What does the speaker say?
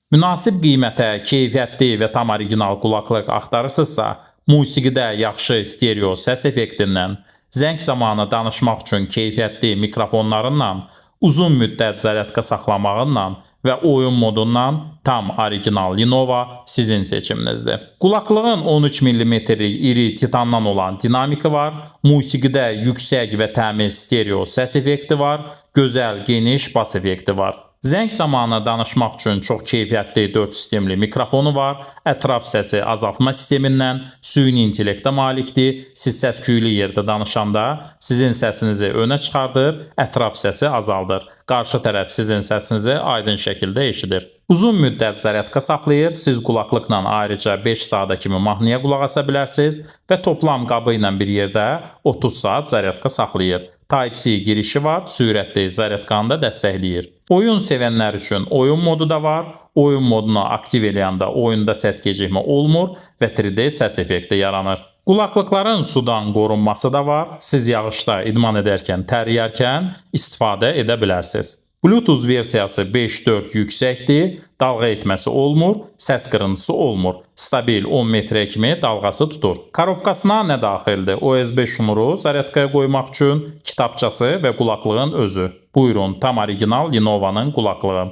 Münasib qiymətə, keyfiyyətli və tam orijinal qulaqlıq axtarırsınızsa, musiqidə yaxşı stereo səs effektindən, zəng zamanı danışmaq üçün keyfiyyətli mikrofonlarından, uzun müddət zaryadka saxlamağından və oyun modundan tam orijinal Lenovo sizin seçiminizdir. Qulaqlığın 13 mm-lik iri titandan olan dinamiki var, musiqidə yüksək və təmiz stereo səs effekti var, gözəl geniş bas effekti var. Zəng zamanı danışmaq üçün çox keyfiyyətli 4 sistemli mikrofonu var, ətraf səsi azaltma sistemindən, süni intellektə malikdir, siz səs-küylü yerdə danışanda sizin səsinizi önə çıxardır, ətraf səsi azaldır. Qarşı tərəf sizin səsinizi aydın şəkildə eşidir. Uzun müddət zaryadka saxlayır, siz qulaqlıqla ayrıca 5 saata kimi mahnıya qulaq asa bilərsiniz və toplam qabı ilə bir yerdə 30 saat zaryadka saxlayır. Type-C girişi var, sürətli zaryadkanı da dəstəkləyir. Oyun sevənlər üçün oyun modu da var. Oyun modunu aktiv eləyəndə oyunda səs gecikmə olmur və 3D səs effekti yaranır. Qulaqlıqların sudan qorunması da var. Siz yağışda idman edərkən, təriyərkən istifadə edə bilərsiniz. Bluetooth versiyası 5.4 yüksəkdir, dalğa etməsi olmur, səs qırıntısı olmur. Stabil 10 metrə kimi dalğası tutur. Korobkasına nə daxildir? USB şnuru zaryadkaya qoymaq üçün, kitabçası və qulaqlığın özü. Buyurun, tam orijinal Lenovo'nun qulaqlığı.